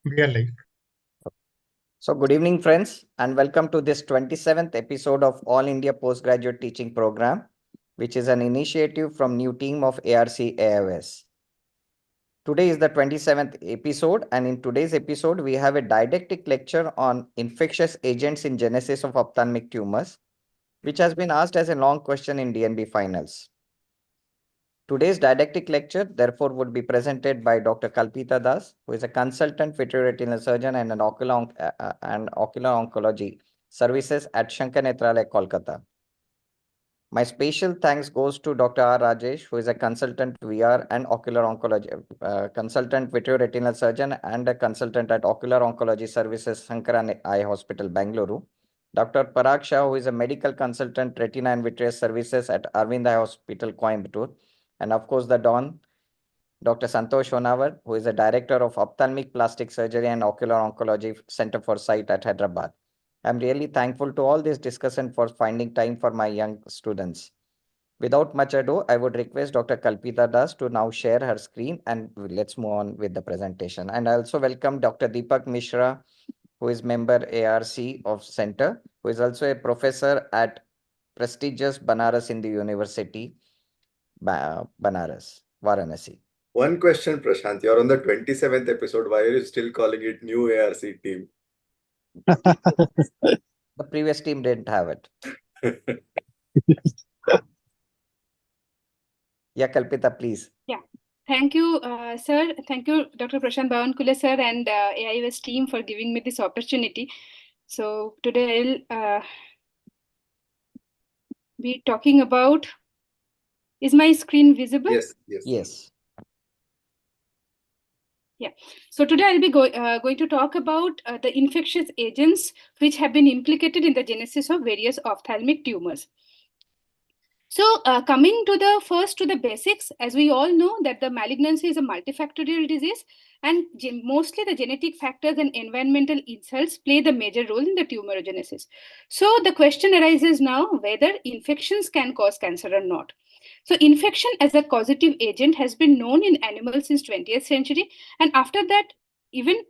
We are live. So good evening, friends, and welcome to this 27th episode of All India Postgraduate Teaching Program, which is an initiative from new team of ARC AIOS. Today is the 27th episode, and in today's episode, we have a didactic lecture on infectious agents in genesis of ophthalmic tumors, which has been asked as a long question in DNB finals. Today's didactic lecture, therefore, would be presented by Dr. Kalpita Das, who is a consultant vitreoretinal surgeon and an ocular oncology services at Shankar Nethralaya, Kolkata. My special thanks goes to Dr. R. Rajesh, who is a consultant VR and ocular oncology, consultant vitreoretinal surgeon and a consultant at Ocular Oncology Services, Shankara Eye Hospital, Bangalore. Dr. Parag Shah, who is a medical consultant, retina and vitreous services at Arvind Eye Hospital, Coimbatore. And of course, the Don, Dr. Santosh Honavar, who is a director of ophthalmic plastic surgery and ocular oncology Center for Sight at Hyderabad. I'm really thankful to all this discussion for finding time for my young students. Without much ado, I would request Dr. Kalpita Das to now share her screen and let's move on with the presentation. And I also welcome Dr. Deepak Mishra, who is member ARC of Center, who is also a professor at prestigious Banaras Hindu University, Banaras, Varanasi. One question, Prashant. You're on the 27th episode. Why are you still calling it new ARC team? The previous team didn't have it. Yeah, Kalpita, please. Yeah. Thank you, sir. Thank you, Dr. Prashant Bhavankule, sir, and AIOS team for giving me this opportunity. So today I'll be talking about, is my screen visible? Yes. Yes. Yeah. So today I'll be going to talk about the infectious agents which have been implicated in the genesis of various ophthalmic tumors. So coming to the basics, as we all know that the malignancy is a multifactorial disease, and mostly the genetic factors and environmental insults play the major role in the tumorigenesis. So the question arises now whether infections can cause cancer or not. So infection as a causative agent has been known in animals since 20th century, and after that, even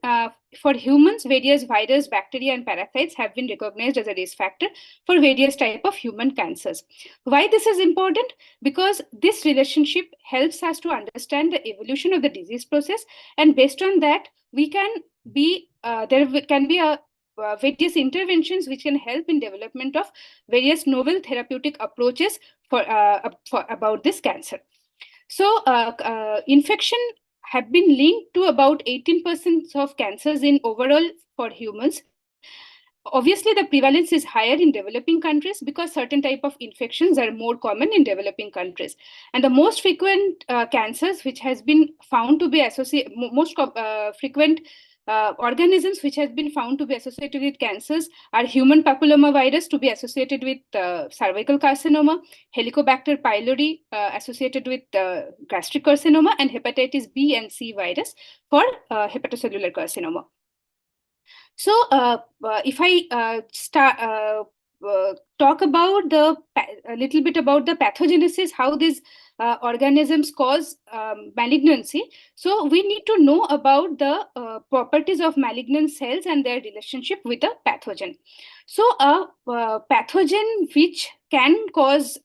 for humans, various virus, bacteria, and parasites have been recognized as a risk factor for various types of human cancers. Why this is important? Because this relationship helps us to understand the evolution of the disease process, and based on that, we can be there can be a various interventions which can help in development of various novel therapeutic approaches for about this cancer. So infection have been linked to about 18% of cancers in overall for humans. Obviously, the prevalence is higher in developing countries because certain type of infections are more common in developing countries. And the most frequent cancers which has been found to be associated, most frequent organisms which has been found to be associated with cancers are human papillomavirus to be associated with cervical carcinoma, Helicobacter pylori associated with gastric carcinoma, and hepatitis B and C virus for hepatocellular carcinoma. So if I talk about a little bit about the pathogenesis, how these organisms cause malignancy. So we need to know about the properties of malignant cells and their relationship with a pathogen. So a pathogen which can cause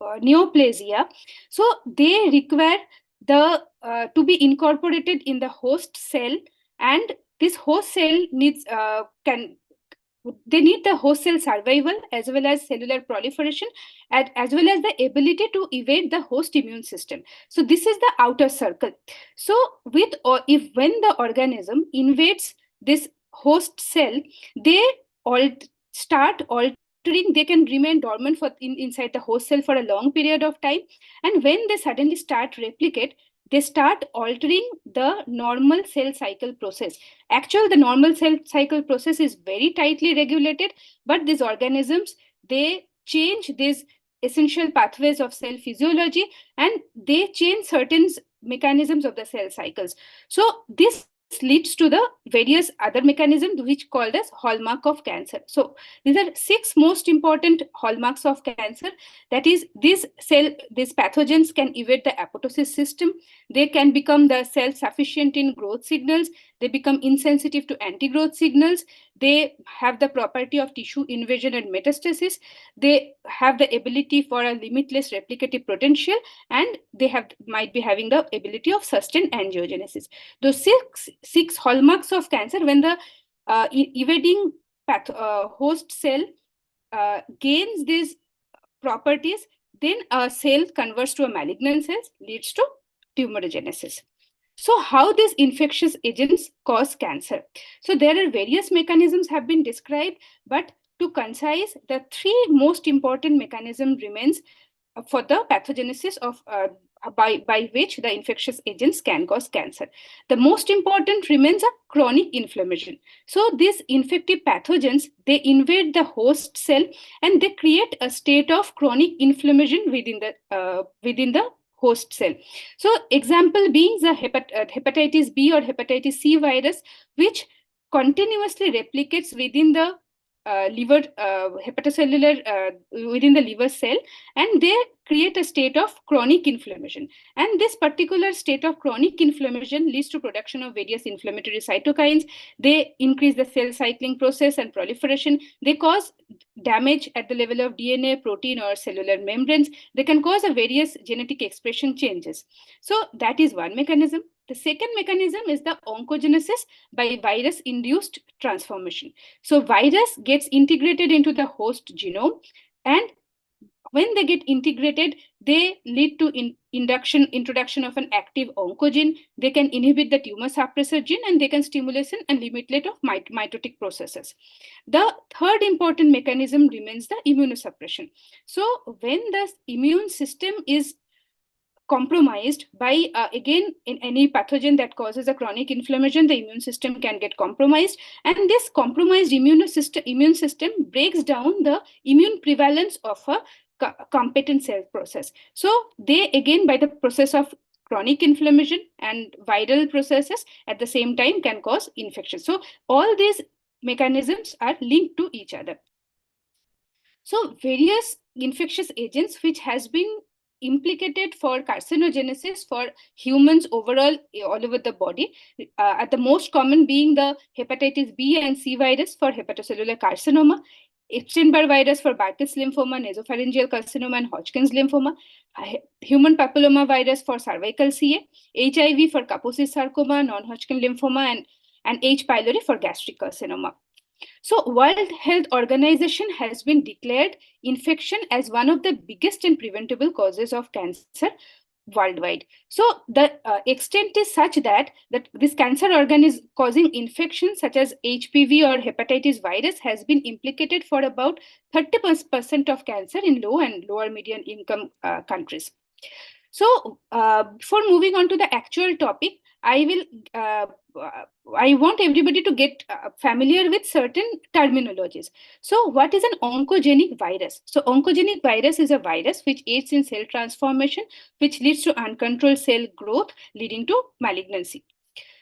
neoplasia, so they require the to be incorporated in the host cell, and this host cell needs they need the host cell survival as well as cellular proliferation, as well as the ability to evade the host immune system. So this is the outer circle. So with or if when the organism invades this host cell, they all start altering. They can remain dormant for inside the host cell for a long period of time, and when they suddenly start replicate, they start altering the normal cell cycle process. Actually, the normal cell cycle process is very tightly regulated, but these organisms, they change these essential pathways of cell physiology, and they change certain mechanisms of the cell cycles. So this leads to the various other mechanisms which called as hallmark of cancer. So these are 6 most important hallmarks of cancer. That is, these pathogens can evade the apoptosis system. They can become the self-sufficient in growth signals. They become insensitive to anti-growth signals. They have the property of tissue invasion and metastasis. They have the ability for a limitless replicative potential, and they might be having the ability of sustained angiogenesis. Those six hallmarks of cancer, when the evading host cell gains these properties, then a cell converts to a malignant cell, leads to tumorigenesis. So how these infectious agents cause cancer? So there are various mechanisms have been described, but to concise, the 3 most important mechanism remains for the pathogenesis of by which the infectious agents can cause cancer. The most important remains a chronic inflammation. So these infective pathogens, they invade the host cell and they create a state of chronic inflammation within the host cell. So example being the hepatitis B or hepatitis C virus, which continuously replicates within the liver hepatocellular within the liver cell, and they create a state of chronic inflammation. And this particular state of chronic inflammation leads to production of various inflammatory cytokines. They increase the cell cycling process and proliferation. They cause damage at the level of DNA, protein, or cellular membranes. They can cause a various genetic expression changes. So that is one mechanism. The second mechanism is the oncogenesis by virus-induced transformation. So virus gets integrated into the host genome, and when they get integrated, they lead to introduction of an active oncogene. They can inhibit the tumor suppressor gene, and they can stimulate and limit of mitotic processes. The third important mechanism remains the immunosuppression. So when the immune system is compromised by again, in any pathogen that causes a chronic inflammation, the immune system can get compromised, and this compromised immune system breaks down the immune prevalence of a competent cell process. So they again, by the process of chronic inflammation and viral processes at the same time, can cause infection. So all these mechanisms are linked to each other. So various infectious agents which has been implicated for carcinogenesis for humans overall all over the body, at the most common being the hepatitis B and C virus for hepatocellular carcinoma, Epstein-Barr virus for Burkitt's lymphoma, nasopharyngeal carcinoma, and Hodgkin's lymphoma, human papilloma virus for cervical CA, HIV for Kaposi sarcoma, non-Hodgkin lymphoma, and H. pylori for gastric carcinoma. So World Health Organization has been declared infection as one of the biggest and preventable causes of cancer worldwide. So the extent is such that this cancer organ is causing infections such as HPV or hepatitis virus has been implicated for about 30% of cancer in low and lower median income countries. So before moving on to the actual topic, I want everybody to get familiar with certain terminologies. So what is an oncogenic virus? So oncogenic virus is a virus which aids in cell transformation, which leads to uncontrolled cell growth, leading to malignancy.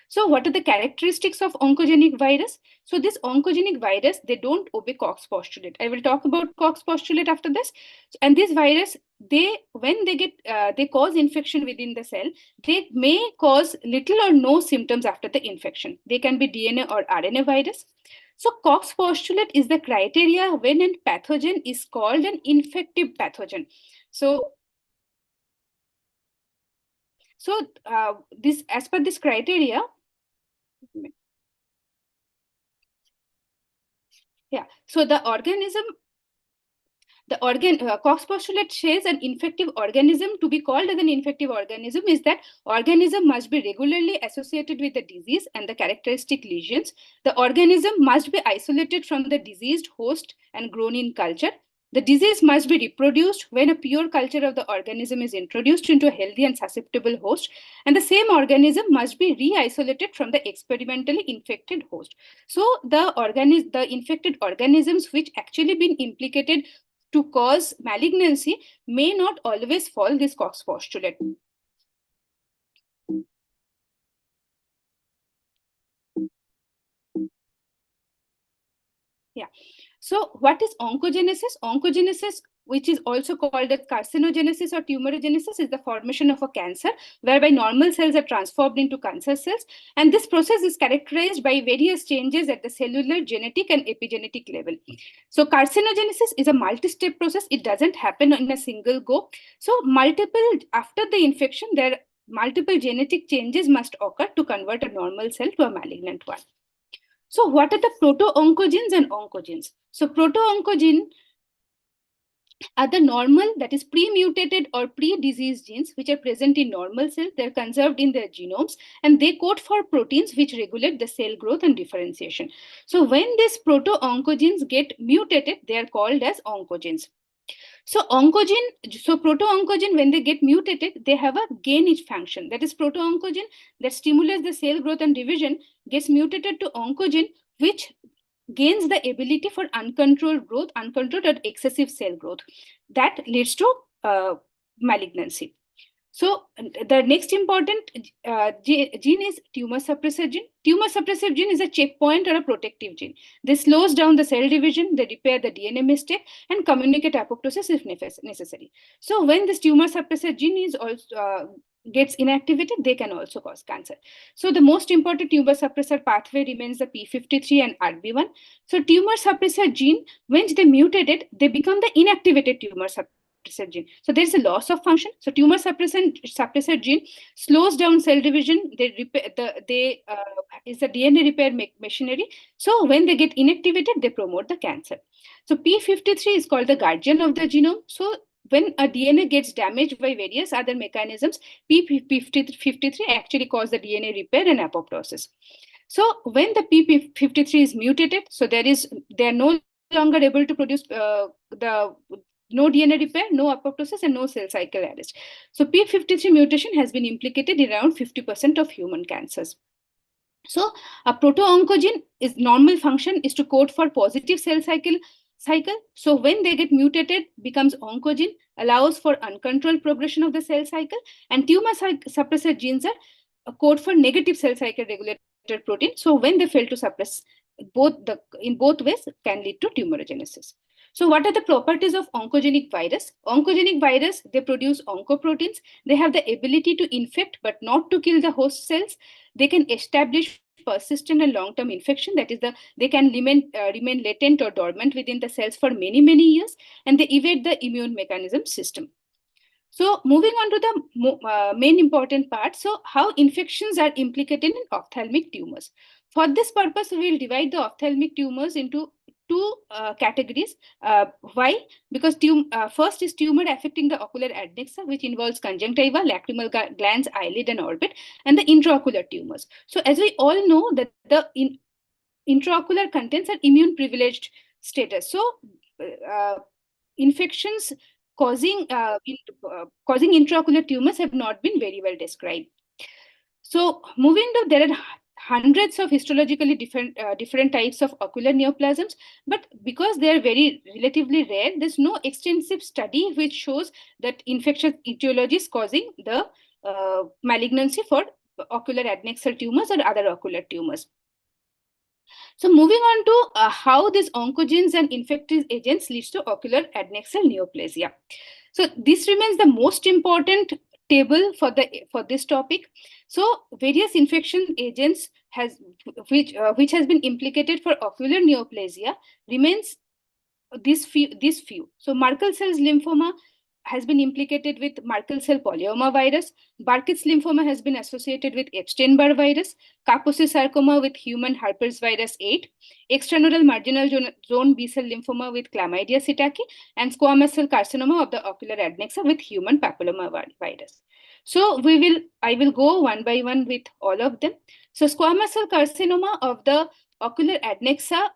So what are the characteristics of oncogenic virus? So this oncogenic virus, they don't obey Koch's postulate. I will talk about Koch's postulate after this. And this virus, when they cause infection within the cell, they may cause little or no symptoms after the infection. They can be DNA or RNA virus. So Koch's postulate is the criteria when a pathogen is called an infective pathogen. So this, as per this criteria, yeah. So the Koch's postulate says an infective organism, to be called as an infective organism, is that organism must be regularly associated with the disease and the characteristic lesions. The organism must be isolated from the diseased host and grown in culture. The disease must be reproduced when a pure culture of the organism is introduced into a healthy and susceptible host, and the same organism must be re-isolated from the experimentally infected host. So the infected organisms which actually been implicated to cause malignancy may not always follow this Koch's postulate. Yeah. So what is oncogenesis? Oncogenesis, which is also called as carcinogenesis or tumorigenesis, is the formation of a cancer whereby normal cells are transformed into cancer cells. And this process is characterized by various changes at the cellular, genetic, and epigenetic level. So carcinogenesis is a multi-step process. It doesn't happen in a single go. So after the infection, there multiple genetic changes must occur to convert a normal cell to a malignant one. So what are the proto-oncogenes and oncogenes? So proto-oncogene are the normal, that is pre-mutated or pre-disease genes which are present in normal cells. They're conserved in their genomes and they code for proteins which regulate the cell growth and differentiation. So when these proto-oncogenes get mutated, they are called as oncogenes. So proto-oncogene, when they get mutated, they have a gain function. That is proto-oncogene that stimulates the cell growth and division gets mutated to oncogene, which gains the ability for uncontrolled growth, uncontrolled or excessive cell growth. That leads to malignancy. So the next important gene is tumor suppressor gene. Tumor suppressor gene is a checkpoint or a protective gene. This slows down the cell division, they repair the DNA mistake, and communicate apoptosis if necessary. So when this tumor suppressor gene is also gets inactivated, they can also cause cancer. So the most important tumor suppressor pathway remains the P53 and RB1. So tumor suppressor gene, when they mutate it, they become the inactivated tumor suppressor gene. So there is a loss of function. So tumor suppressor gene slows down cell division. They repair is the DNA repair machinery. So when they get inactivated, they promote the cancer. So P53 is called the guardian of the genome. So when a DNA gets damaged by various other mechanisms, P53 actually causes the DNA repair and apoptosis. So when the P53 is mutated, so they are no longer able to produce the no DNA repair, no apoptosis, and no cell cycle arrest. So P53 mutation has been implicated in around 50% of human cancers. So a proto-oncogene is normal function is to code for positive cell cycle. So when they get mutated, becomes oncogene, allows for uncontrolled progression of the cell cycle, and tumor suppressor genes are a code for negative cell cycle regulated protein. So when they fail to suppress in both ways, can lead to tumorigenesis. So what are the properties of oncogenic virus? Oncogenic virus, they produce oncoproteins. They have the ability to infect but not to kill the host cells. They can establish persistent and long-term infection. That is, they can remain latent or dormant within the cells for many, many years, and they evade the immune mechanism system. So moving on to the main important part. So how infections are implicated in ophthalmic tumors. For this purpose, we will divide the ophthalmic tumors into two categories. Why? Because first is tumor affecting the ocular adnexa, which involves conjunctiva, lacrimal glands, eyelid, and orbit, and the intraocular tumors. So as we all know that the intraocular contains an immune privileged status. So infections causing intraocular tumors have not been very well described. So moving to, there are hundreds of histologically different types of ocular neoplasms, but because they are very relatively rare, there's no extensive study which shows that infectious etiology is causing the malignancy for ocular adnexal tumors or other ocular tumors. So moving on to how these oncogenes and infectious agents leads to ocular adnexal neoplasia. So this remains the most important table for this topic. So various infection agents which has been implicated for ocular neoplasia remains this few. So Merkel cell lymphoma has been implicated with Merkel cell polyoma virus. Burkitt's lymphoma has been associated with Epstein-Barr virus. Kaposi sarcoma with human herpes virus 8. Extranodal marginal zone B-cell lymphoma with chlamydia psittaci. And squamous cell carcinoma of the ocular adnexa with human papilloma virus. So I will go one by one with all of them. So squamous cell carcinoma of the ocular adnexa,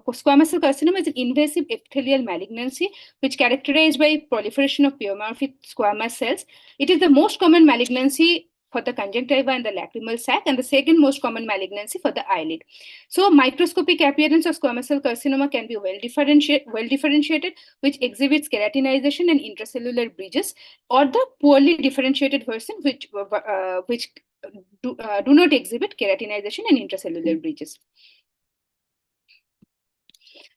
squamous cell carcinoma is an invasive epithelial malignancy which characterized by proliferation of pleomorphic squamous cells. It is the most common malignancy for the conjunctiva and the lacrimal sac, and the second most common malignancy for the eyelid. So microscopic appearance of squamous cell carcinoma can be well differentiated, which exhibits keratinization and intracellular bridges, or the poorly differentiated version which do not exhibit keratinization and intracellular bridges.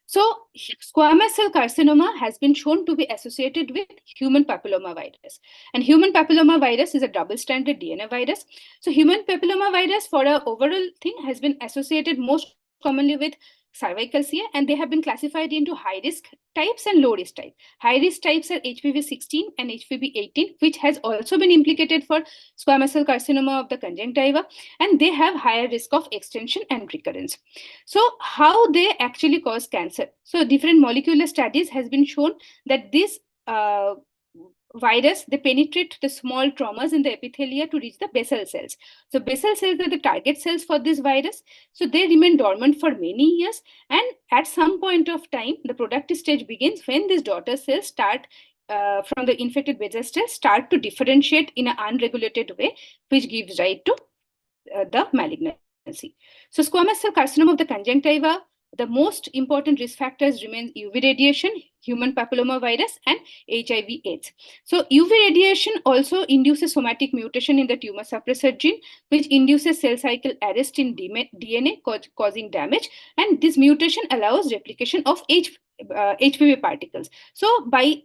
So squamous cell carcinoma has been shown to be associated with human papillomavirus. And human papillomavirus is a double-stranded DNA virus. So human papillomavirus for an overall thing has been associated most commonly with cervical CA, and they have been classified into high-risk types and low-risk types. High-risk types are HPV-16 and HPV-18, which has also been implicated for squamous cell carcinoma of the conjunctiva, and they have higher risk of extension and recurrence. So how they actually cause cancer? So different molecular studies has been shown that this virus, they penetrate the small traumas in the epithelia to reach the basal cells. So basal cells are the target cells for this virus. So they remain dormant for many years, and at some point of time, the productive stage begins when these daughter cells start from the infected basal cells start to differentiate in an unregulated way, which gives rise to the malignancy. So squamous cell carcinoma of the conjunctiva, the most important risk factors remain UV radiation, human papillomavirus, and HIV/AIDS. So UV radiation also induces somatic mutation in the tumor suppressor gene, which induces cell cycle arrest in DNA, causing damage. And this mutation allows replication of HPV particles. So by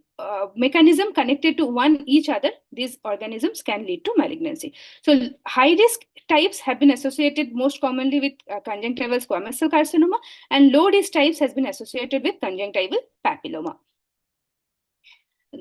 mechanism connected to one each other, these organisms can lead to malignancy. So high risk types have been associated most commonly with conjunctival squamous cell carcinoma, and low risk types has been associated with conjunctival papilloma.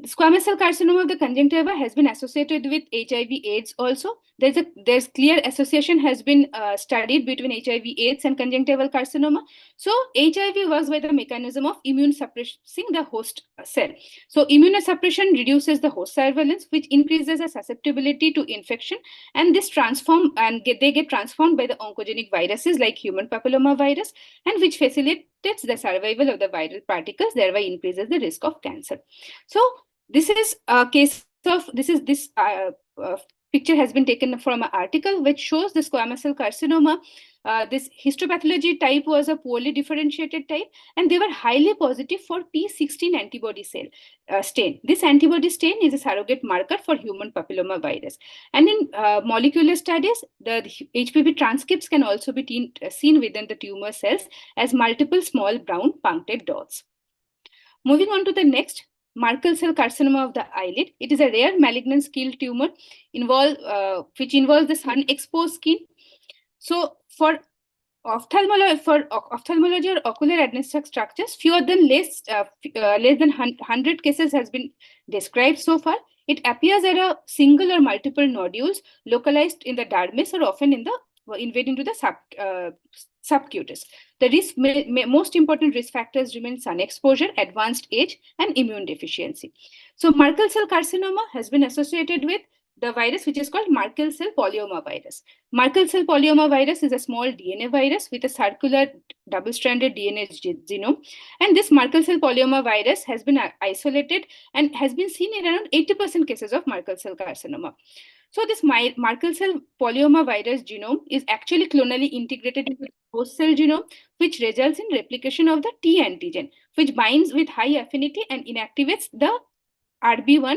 Squamous cell carcinoma of the conjunctiva has been associated with HIV/AIDS also. There's clear association has been studied between HIV/AIDS and conjunctival carcinoma. So HIV works by the mechanism of immune suppressing the host cell. So immunosuppression reduces the host surveillance, which increases the susceptibility to infection, and this they get transformed by the oncogenic viruses like human papillomavirus, and which facilitates the survival of the viral particles, thereby increases the risk of cancer. So this is a case of this picture has been taken from an article which shows the squamous cell carcinoma. This histopathology type was a poorly differentiated type, and they were highly positive for P16 antibody cell stain. This antibody stain is a surrogate marker for human papillomavirus. And in molecular studies, the HPV transcripts can also be seen within the tumor cells as multiple small brown punctate dots. Moving on to the next, Merkel cell carcinoma of the eyelid. It is a rare malignant scale tumor which involves the sun-exposed skin. So for ophthalmology or ocular administrative structures, less than 100 cases has been described so far. It appears at a single or multiple nodules localized in the dermis or often invading to the subcutis. The most important risk factors remain sun exposure, advanced age, and immune deficiency. So Merkel cell carcinoma has been associated with the virus which is called Merkel cell polyoma virus. Merkel cell polyoma virus is a small DNA virus with a circular double-stranded DNA genome. And this Merkel cell polyoma virus has been isolated and has been seen in around 80% cases of Merkel cell carcinoma. So this Merkel cell polyoma virus genome is actually clonally integrated into the host cell genome, which results in replication of the T antigen, which binds with high affinity and inactivates the RB1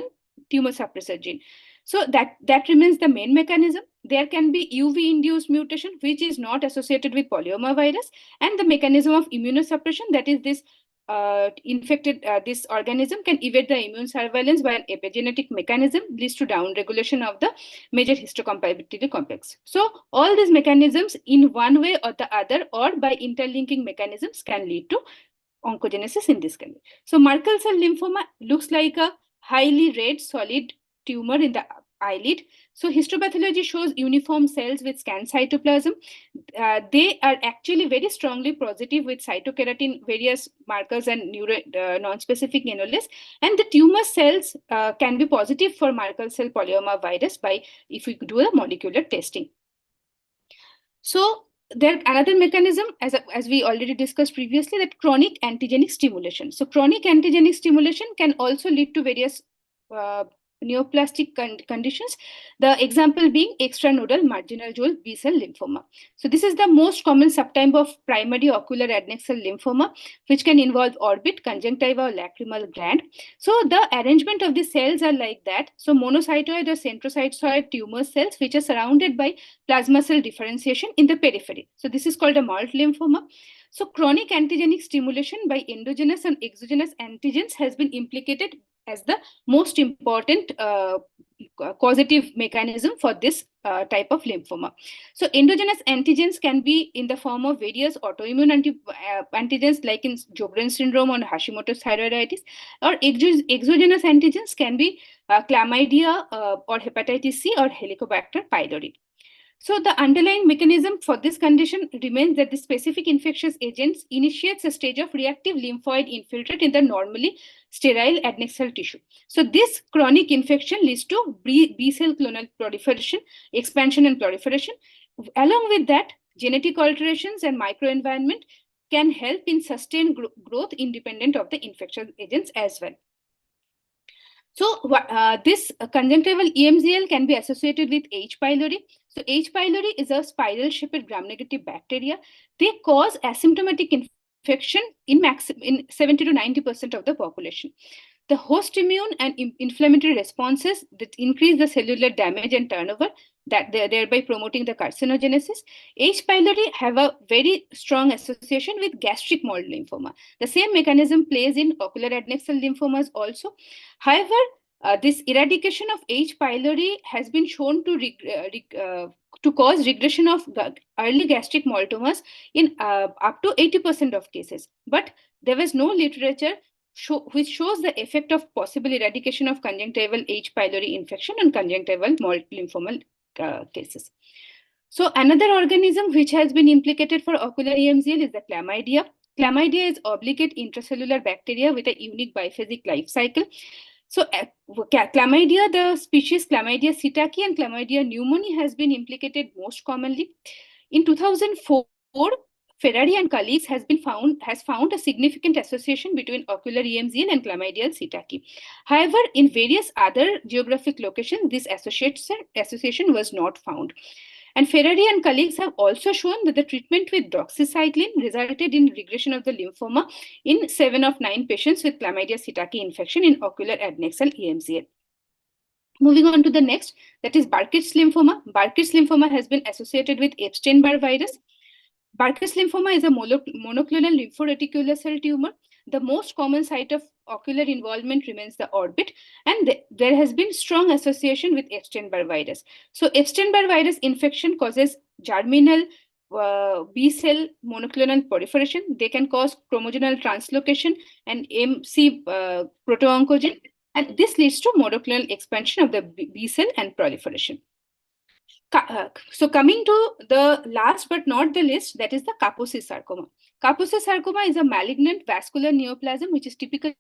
tumor suppressor gene. So that remains the main mechanism. There can be UV-induced mutation, which is not associated with polyoma virus, and the mechanism of immunosuppression, that is this this organism can evade the immune surveillance by an epigenetic mechanism, leads to downregulation of the major histocompatibility complex. So all these mechanisms in one way or the other or by interlinking mechanisms can lead to oncogenesis in this case. So Merkel cell lymphoma looks like a highly red solid tumor in the eyelid. So histopathology shows uniform cells with scant cytoplasm. They are actually very strongly positive with cytokeratin, various markers, and non-specific anoles. And the tumor cells can be positive for Merkel cell polyoma virus if we do the molecular testing. So there another mechanism, as we already discussed previously, that chronic antigenic stimulation. So chronic antigenic stimulation can also lead to various neoplastic conditions, the example being extranodal marginal zone B-cell lymphoma. So this is the most common subtype of primary ocular adnexal lymphoma, which can involve orbit, conjunctiva, or lacrimal gland. So the arrangement of the cells are like that. So monocytoid or centrocytoid tumor cells, which are surrounded by plasma cell differentiation in the periphery. So this is called a mild lymphoma. So chronic antigenic stimulation by endogenous and exogenous antigens has been implicated as the most important causative mechanism for this type of lymphoma. So endogenous antigens can be in the form of various autoimmune antigens like in Sjogren's syndrome or Hashimoto's thyroiditis, or exogenous antigens can be chlamydia or hepatitis C or Helicobacter pylori. So the underlying mechanism for this condition remains that the specific infectious agents initiates a stage of reactive lymphoid infiltrate in the normally sterile adnexal tissue. So this chronic infection leads to B-cell clonal proliferation, expansion and proliferation. Along with that, genetic alterations and microenvironment can help in sustained growth independent of the infectious agents as well. So this conjunctival EMZL can be associated with H. pylori. So H. pylori is a spiral-shaped gram-negative bacteria. They cause asymptomatic infection in 70 to 90% of the population. The host immune and inflammatory responses that increase the cellular damage and turnover, that thereby promoting the carcinogenesis. H. pylori have a very strong association with gastric mold lymphoma. The same mechanism plays in ocular adnexal lymphomas also. However, this eradication of H. pylori has been shown to cause regression of early gastric mold tumors in up to 80% of cases. But there was no literature which shows the effect of possible eradication of conjunctival H. pylori infection and conjunctival mold lymphoma cases. So another organism which has been implicated for ocular EMZL is the chlamydia. Chlamydia is obligate intracellular bacteria with a unique biphasic life cycle. So chlamydia, the species Chlamydia psittaci and Chlamydia pneumoniae has been implicated most commonly. In 2004, Ferrari and colleagues has found a significant association between ocular EMZL and Chlamydia psittaci. However, in various other geographic locations, this association was not found. And Ferrari and colleagues have also shown that the treatment with doxycycline resulted in regression of the lymphoma in 7 of 9 patients with Chlamydia psittaci infection in ocular adnexal EMZL. Moving on to the next, that is Burkitt's lymphoma. Burkitt's lymphoma has been associated with Epstein-Barr virus. Burkitt's lymphoma is a monoclonal lymphoreticular cell tumor. The most common site of ocular involvement remains the orbit, and there has been strong association with Epstein-Barr virus. So Epstein-Barr virus infection causes germinal B-cell monoclonal proliferation. They can cause chromosomal translocation and MC proto-oncogene, and this leads to monoclonal expansion of the B-cell and proliferation. So coming to the last but not the least, that is the Kaposi sarcoma. Kaposi sarcoma is a malignant vascular neoplasm which is typically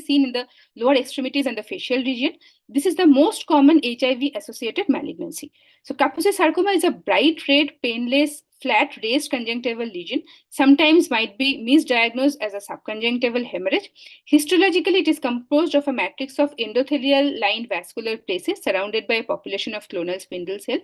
seen in the lower extremities and the facial region. This is the most common HIV-associated malignancy. So Kaposi sarcoma is a bright red, painless, flat, raised conjunctival lesion. Sometimes might be misdiagnosed as a subconjunctival hemorrhage. Histologically, it is composed of a matrix of endothelial-lined vascular places surrounded by a population of clonal spindle cell.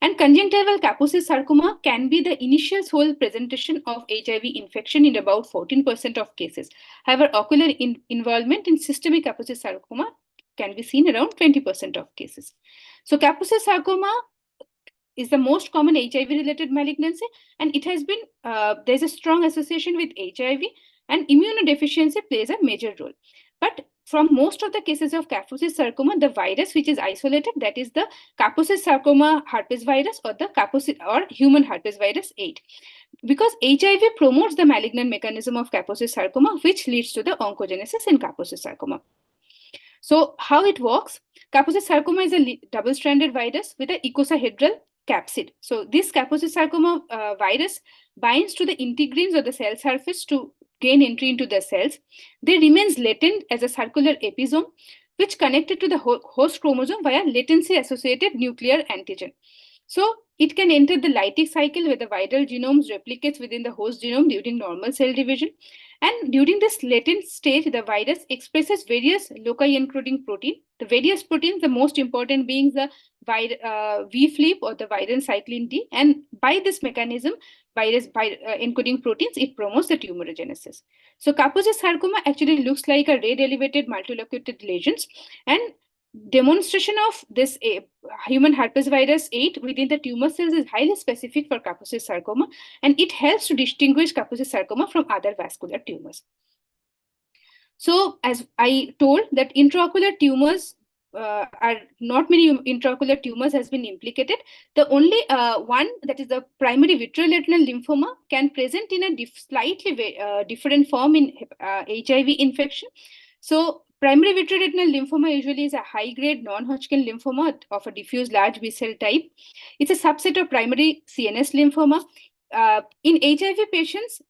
And conjunctival Kaposi sarcoma can be the initial sole presentation of HIV infection in about 14% of cases. However, ocular involvement in systemic Kaposi sarcoma can be seen around 20% of cases. So Kaposi sarcoma is the most common HIV-related malignancy, and it has been there's a strong association with HIV, and immunodeficiency plays a major role. But from most of the cases of Kaposi sarcoma, the virus which is isolated, that is the Kaposi sarcoma herpes virus or the Kaposi or human herpes virus 8. Because HIV promotes the malignant mechanism of Kaposi sarcoma, which leads to the oncogenesis in Kaposi sarcoma. So how it works? Kaposi sarcoma is a double-stranded virus with an icosahedral capsid. So this Kaposi sarcoma virus binds to the integrins of the cell surface to gain entry into the cells. They remains latent as a circular episome, which connected to the host chromosome via latency-associated nuclear antigen. So it can enter the lytic cycle where the viral genomes replicates within the host genome during normal cell division. And during this latent stage, the virus expresses various loci encoding protein. The various proteins, the most important being the V-flip or the viral cyclin D. And by this mechanism, virus by encoding proteins, it promotes the tumorigenesis. So Kaposi's sarcoma actually looks like a red elevated multilocuted lesions, and demonstration of this human herpes virus 8 within the tumor cells is highly specific for Kaposi's sarcoma, and it helps to distinguish Kaposi's sarcoma from other vascular tumors. So, as I told, that intraocular tumors are not many intraocular tumors has been implicated. The only one, that is the primary vitreoretinal lymphoma, can present in a slightly different form in HIV infection. So primary vitreoretinal lymphoma usually is a high-grade non-Hodgkin lymphoma of a diffuse large B-cell type. It's a subset of primary CNS lymphoma. In HIV patients,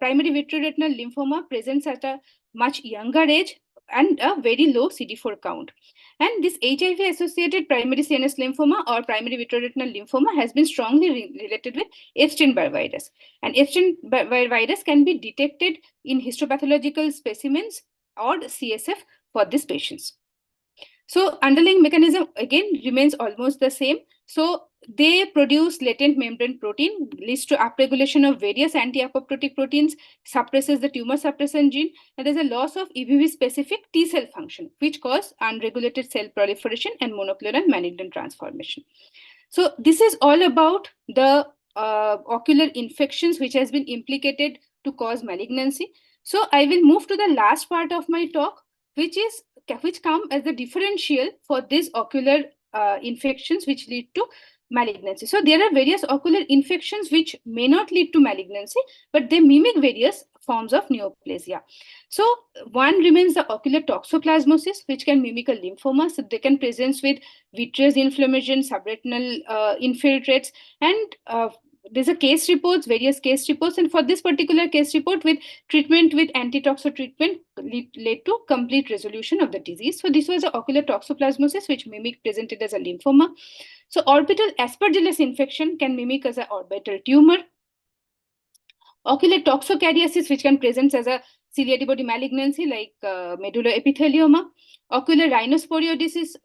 primary vitreoretinal lymphoma presents at a much younger age and a very low CD4 count. And this HIV-associated primary CNS lymphoma or primary vitreoretinal lymphoma has been strongly related with Epstein-Barr virus. And Epstein-Barr virus can be detected in histopathological specimens or CSF for these patients. So underlying mechanism again remains almost the same. So they produce latent membrane protein, leads to upregulation of various anti-apoptotic proteins, suppresses the tumor suppressant gene, and there's a loss of EBV specific T cell function, which cause unregulated cell proliferation and monocular and malignant transformation. So this is all about the ocular infections which has been implicated to cause malignancy. So I will move to the last part of my talk, which come as the differential for these ocular infections which lead to malignancy. So there are various ocular infections which may not lead to malignancy, but they mimic various forms of neoplasia. So one remains the ocular toxoplasmosis, which can mimic a lymphoma. So they can present with vitreous inflammation, subretinal infiltrates, and there's a case reports, various case reports, and for this particular case report, with treatment with antitoxo treatment led to complete resolution of the disease. So this was an ocular toxoplasmosis which mimic presented as a lymphoma. So orbital aspergillus infection can mimic as an orbital tumor. Ocular toxocariasis, which can present as a ciliary body malignancy like medulloepithelioma. Ocular rhinosporiosis,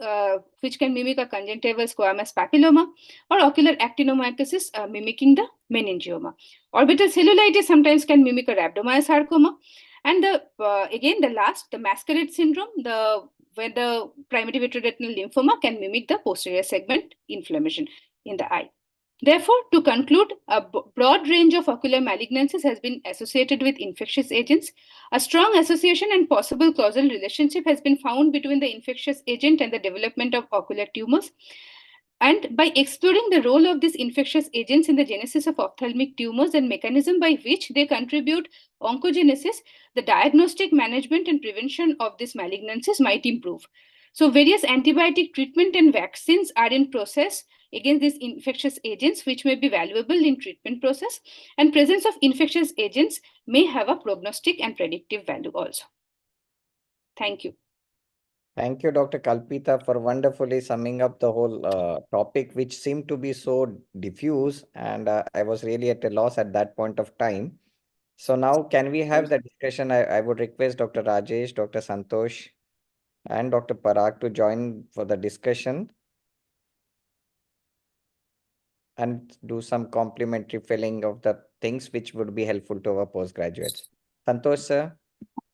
which can mimic a conjunctival squamous papilloma, or ocular actinomycosis, mimicking the meningioma. Orbital cellulitis sometimes can mimic a rhabdomyosarcoma. And again, the masquerade syndrome, where the primary vitreoretinal lymphoma can mimic the posterior segment inflammation in the eye. Therefore, to conclude, a broad range of ocular malignancies has been associated with infectious agents. A strong association and possible causal relationship has been found between the infectious agent and the development of ocular tumors. And by exploring the role of these infectious agents in the genesis of ophthalmic tumors and mechanism by which they contribute oncogenesis, the diagnostic, management, and prevention of these malignancies might improve. So various antibiotic treatment and vaccines are in process against these infectious agents, which may be valuable in treatment process, and presence of infectious agents may have a prognostic and predictive value also. Thank you. Thank you, Dr. Kalpita, for wonderfully summing up the whole topic, which seemed to be so diffuse, and I was really at a loss at that point of time. So now, can we have the discussion? I would request Dr. Rajesh, Dr. Santosh, and Dr. Parag to join for the discussion and do some complimentary filling of the things which would be helpful to our postgraduates. Santosh, sir?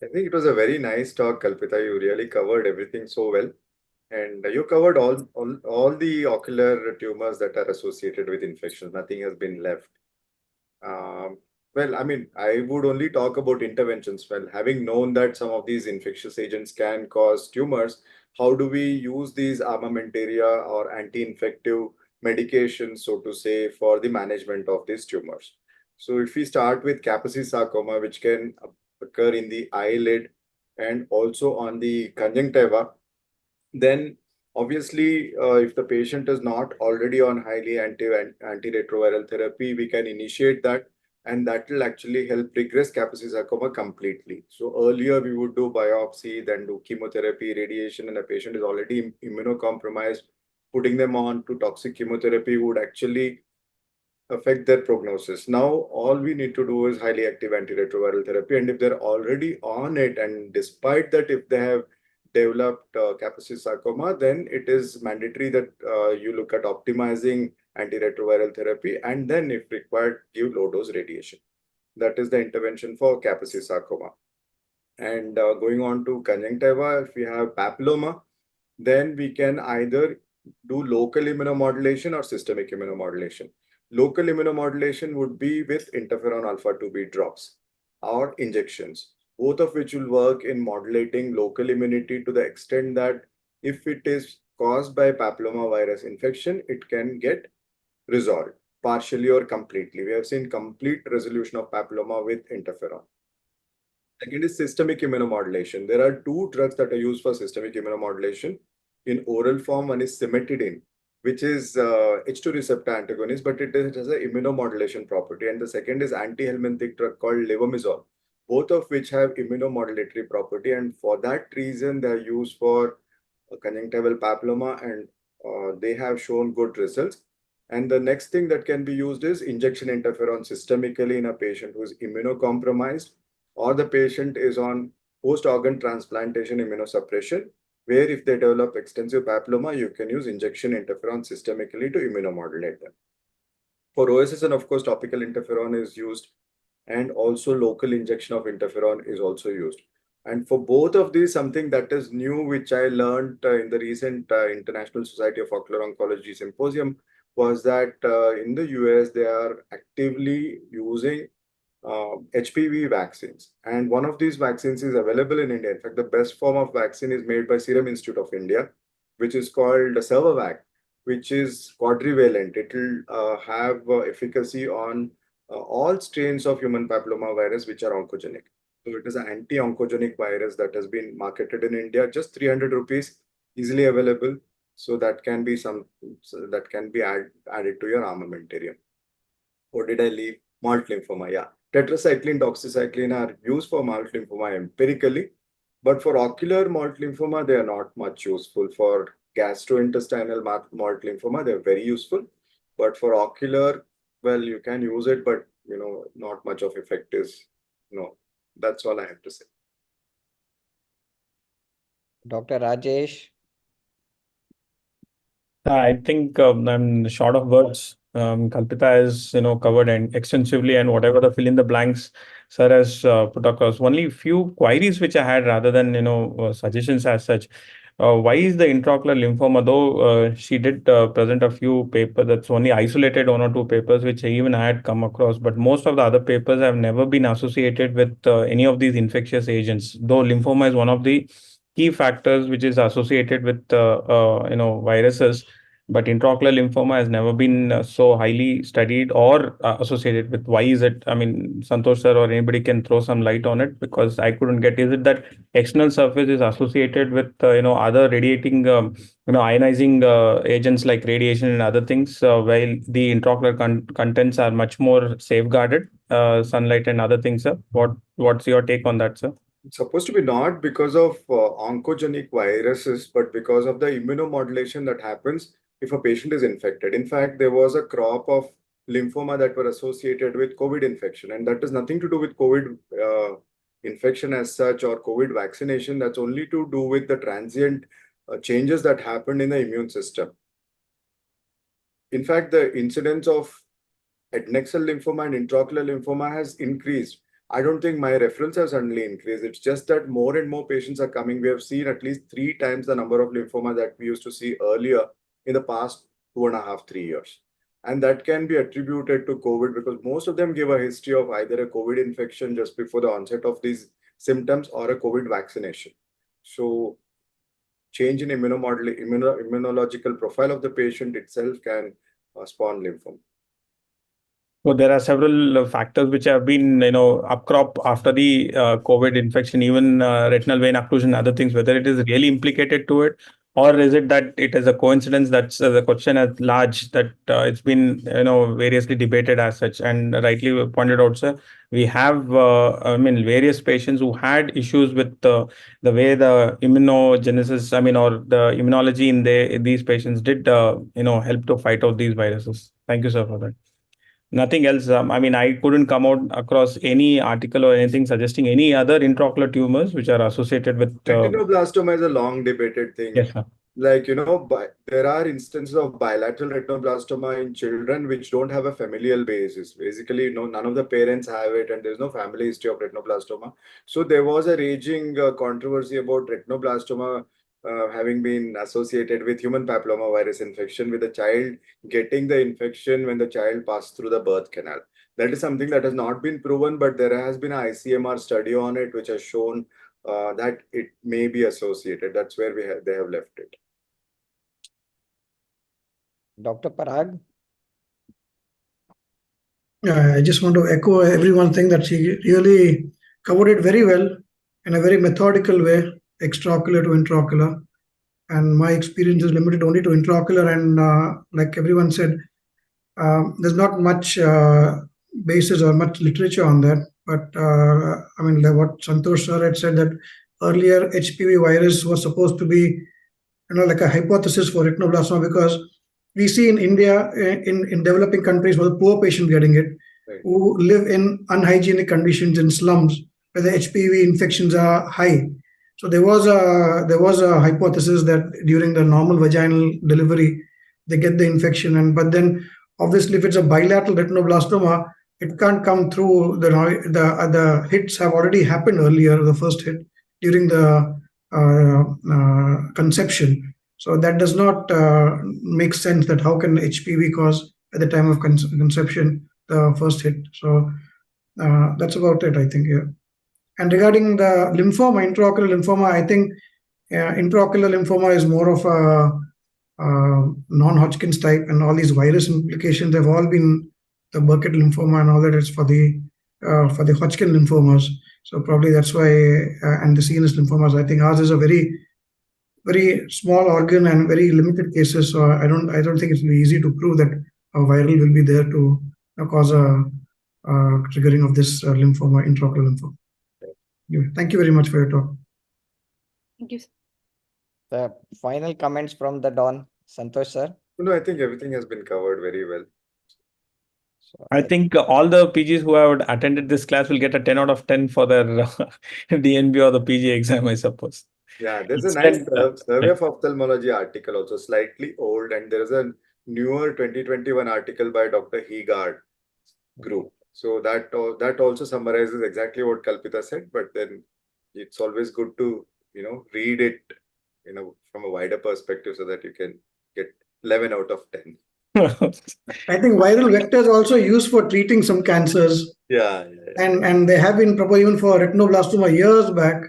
I think it was a very nice talk, Kalpita. You really covered everything so well. And you covered all the ocular tumors that are associated with infections. Nothing has been left. Well, I mean, I would only talk about interventions. Well, having known that some of these infectious agents can cause tumors, how do we use these armamentaria or anti-infective medications, so to say, for the management of these tumors? So if we start with Kaposi's sarcoma, which can occur in the eyelid and also on the conjunctiva, then obviously, if the patient is not already on highly antiretroviral therapy, we can initiate that, and that will actually help regress Kaposi's sarcoma completely. So earlier we would do biopsy, then do chemotherapy, radiation, and the patient is already immunocompromised, putting them on to toxic chemotherapy would actually affect their prognosis. Now, all we need to do is highly active antiretroviral therapy. And if they're already on it, and despite that, if they have developed Kaposi sarcoma, then it is mandatory that you look at optimizing antiretroviral therapy and then, if required, give low dose radiation. That is the intervention for Kaposi sarcoma. And going on to conjunctiva, if we have papilloma, then we can either do local immunomodulation or systemic immunomodulation. Local immunomodulation would be with interferon alpha 2b drops or injections, both of which will work in modulating local immunity to the extent that if it is caused by papilloma virus infection, it can get resolved partially or completely. We have seen complete resolution of papilloma with interferon. Second is systemic immunomodulation. There are two drugs that are used for systemic immunomodulation in oral form. One is cimetidine, which is H2 receptor antagonist, but it has an immunomodulation property. And the second is anti-helminthic drug called levomizole, both of which have immunomodulatory property. And for that reason, they are used for conjunctival papilloma, and they have shown good results. And the next thing that can be used is injection interferon systemically in a patient who is immunocompromised, or the patient is on post-organ transplantation immunosuppression, where if they develop extensive papilloma, you can use injection interferon systemically to immunomodulate them. For OSS, of course, topical interferon is used, and also local injection of interferon is also used. And for both of these, something that is new, which I learned in the recent International Society of Ocular Oncology Symposium, was that in the US, they are actively using HPV vaccines. And one of these vaccines is available in India. In fact, the best form of vaccine is made by Serum Institute of India, which is called Servavac, which is quadrivalent. It will have efficacy on all strains of human papilloma virus which are oncogenic. So it is an anti-oncogenic virus that has been marketed in India, just 300 rupees, easily available. So that can be added to your armamentarium. What did I leave? Malt lymphoma, yeah. Tetracycline, doxycycline are used for malt lymphoma empirically, but for ocular malt lymphoma, they are not much useful. For gastrointestinal malt lymphoma, they're very useful, but for ocular, well, you can use it, but not much of effect is, that's all I have to say. Dr. Rajesh. I think I'm short of words. Kalpita has covered and extensively, and whatever the fill in the blanks sir has put across. Only few queries which I had rather than suggestions as such. Why is the intraocular lymphoma, though she did present a few papers, that's only isolated one or two papers which even I had come across, but most of the other papers have never been associated with any of these infectious agents, though lymphoma is one of the key factors which is associated with viruses, but intraocular lymphoma has never been so highly studied or associated with. Why is it? I mean, Santosh sir or anybody can throw some light on it, because I couldn't get. Is it that external surface is associated with other radiating ionizing agents like radiation and other things, while the intraocular contents are much more safeguarded, sunlight and other things, sir? What's your take on that, sir? It's supposed to be not because of oncogenic viruses, but because of the immunomodulation that happens if a patient is infected. In fact, there was a crop of lymphoma that were associated with COVID infection, and that has nothing to do with COVID infection as such or COVID vaccination. That's only to do with the transient changes that happened in the immune system. In fact, the incidence of adnexal lymphoma and intraocular lymphoma has increased. I don't think my reference has suddenly increased. It's just that more and more patients are coming. We have seen at least 3 times the number of lymphoma that we used to see earlier in the past 2.5, 3 years. And that can be attributed to COVID, because most of them give a history of either a COVID infection just before the onset of these symptoms or a COVID vaccination. So change in immunological profile of the patient itself can spawn lymphoma. So there are several factors which have been, upcrop after the COVID infection, even retinal vein occlusion, other things, whether it is really implicated to it, or is it that it is a coincidence? That's the question at large that it's been variously debated as such. And rightly pointed out, sir, we have various patients who had issues with the way the immunogenesis, or the immunology in these patients did help to fight out these viruses. Thank you, sir, for that. Nothing else. I couldn't come out across any article or anything suggesting any other intraocular tumors which are associated with. Retinoblastoma is a long debated thing. Yes, sir. Like, there are instances of bilateral retinoblastoma in children which don't have a familial basis. Basically, none of the parents have it, and there's no family history of retinoblastoma. So there was a raging controversy about retinoblastoma having been associated with human papillomavirus infection, with the child getting the infection when the child passed through the birth canal. That is something that has not been proven, but there has been an ICMR study on it which has shown that it may be associated. That's where they have left it. Dr. Parag? I just want to echo everyone thing that she really covered it very well in a very methodical way, extraocular to intraocular. And my experience is limited only to intraocular. And like everyone said, there's not much basis or much literature on that. But like what Santosh sir had said, that earlier HPV virus was supposed to be, like a hypothesis for retinoblastoma, because we see in India, in developing countries, for the poor patient getting it, Right. who live in unhygienic conditions in slums where the HPV infections are high. So there was a hypothesis that during the normal vaginal delivery they get the infection, but then obviously if it's a bilateral retinoblastoma, it can't come through the hits have already happened earlier, the first hit during the conception. So that does not make sense, that how can HPV cause at the time of conception the first hit. So that's about it, I think. Yeah. And regarding the lymphoma, intraocular lymphoma, I think intraocular lymphoma is more of a non-Hodgkin's type, and all these virus implications have all been the Burkitt lymphoma and all that is for the Hodgkin lymphomas. So probably that's why, and the CNS lymphomas, I think ours is a very, very small organ and very limited cases. So I don't think it's really easy to prove that a viral will be there to cause a triggering of this lymphoma, intraocular lymphoma. Thank you very much for your talk. Thank you. The final comments from the Don. Santosh sir? No, I think everything has been covered very well. So I think all the PGs who have attended this class will get a 10 out of 10 for their DNB or the PG exam, I suppose. Yeah, there's a nice Excellent. survey of ophthalmology article also, slightly old, and there's a newer 2021 article by Dr. Heegard group. So that also summarizes exactly what Kalpita said, but then it's always good to read it from a wider perspective so that you can get 11 out of 10. I think viral vectors are also used for treating some cancers. Yeah. And they have been proposed even for retinoblastoma years back.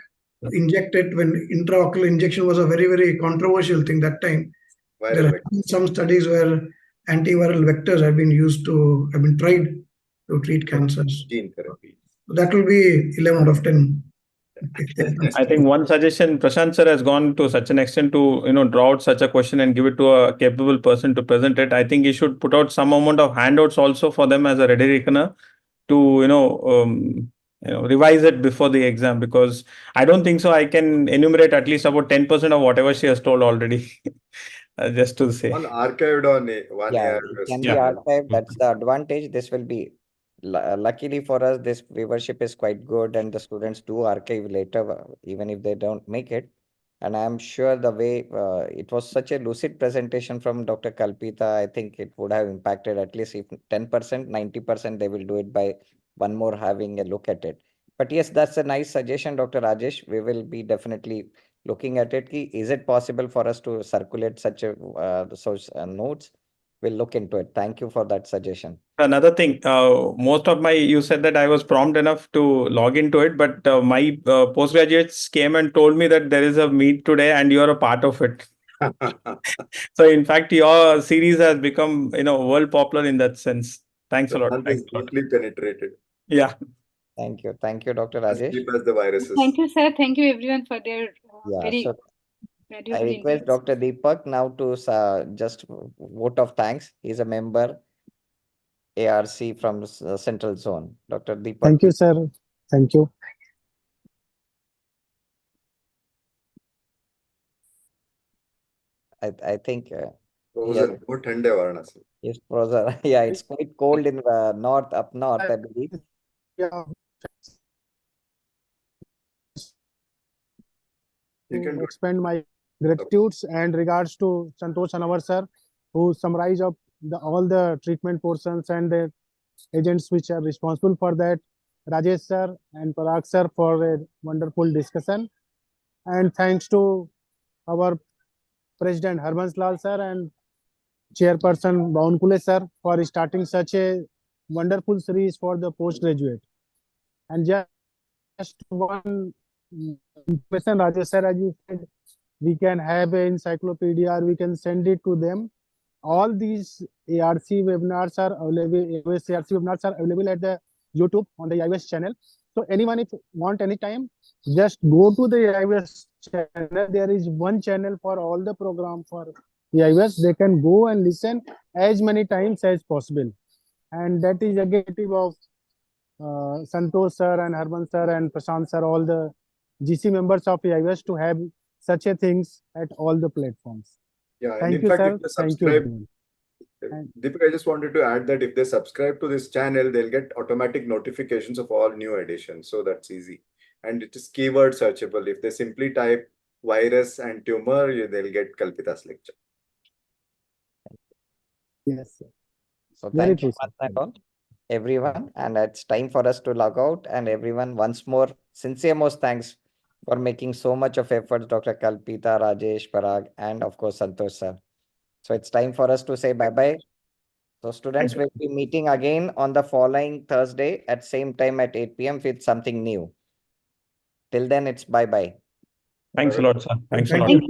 Injected when intraocular injection was a very, very controversial thing that time. There have been some studies where antiviral vectors have been tried to treat cancers. Gene therapy. So that will be 11 out of 10. I think one suggestion, Prashant sir has gone to such an extent to draw out such a question and give it to a capable person to present it. I think he should put out some amount of handouts also for them as a ready reckoner to revise it before the exam, because I don't think so I can enumerate at least about 10% of whatever she has told already. Just to say. All archived on one yeah, ARS. it can be Yeah. archived. That's the advantage. This will be luckily for us, this viewership is quite good, and the students do archive later, even if they don't make it. And I'm sure the way it was such a lucid presentation from Dr. Kalpita, I think it would have impacted at least if 10%, 90%, they will do it by one more having a look at it. But yes, that's a nice suggestion, Dr. Rajesh. We will be definitely looking at it. Is it possible for us to circulate such a notes? We'll look into it. Thank you for that suggestion. Another thing, you said that I was prompt enough to log into it, but my postgraduates came and told me that there is a meet today and you are a part of it. So in fact, your series has become, world popular in that sense. Thanks a lot. Thanks a lot. Deeply penetrated. Yeah. Thank you, Dr. As Rajesh. deep as the viruses. Thank you, sir. Thank you, everyone, for their Yeah, very so I request Dr. Deepak now to just vote of thanks. He's a member ARC from Central Zone. Dr. Deepak. Thank you, sir. Thank you. I think Frozen. बहुत ठंडे Varanasi. yes, frozen. Yeah, it's quite cold in north, up north, I believe. Yeah. You can To do it. expand my gratitudes and regards to Santosh Anawar sir, who summarize of all the treatment portions and the agents which are responsible for that. Rajesh sir and Parag sir for a wonderful discussion. And thanks to our President Harbans Lal sir and Chairperson Baunkule sir for starting such a wonderful series for the postgraduate. And just one question, Rajesh sir, as you said, we can have an encyclopedia or we can send it to them. All these ARC webinars are available, AWS ARC webinars are available at the YouTube on the AWS channel. So anyone if want any time, just go to the AWS channel. There is one channel for all the program for AWS. They can go and listen as many times as possible. And that is executive of Santosh sir and Harman sir and Prashant sir, all the GC members of AIS to have such a things at all the platforms. Yeah, and Thank in you, fact, sir. if they Thank you, subscribe, everyone. Deepak, I just wanted to add that if they subscribe to this channel, they'll get automatic notifications of all new editions. So that's easy. And it is keyword searchable. If they simply type virus and tumor, they'll get Kalpita's lecture. Yes, sir. So Very thank you true, sir. once and all, everyone. And it's time for us to log out. And everyone, once more, sincere most thanks for making so much of efforts, Dr. Kalpita, Rajesh, Parag, and of course, Santosh sir. So it's time for us to say bye-bye. So students will be meeting again on the following Thursday at same time at 8 p.m. with something new. Till then, it's bye-bye. Thanks a lot, sir. Thanks a Thank lot. you. Thank you.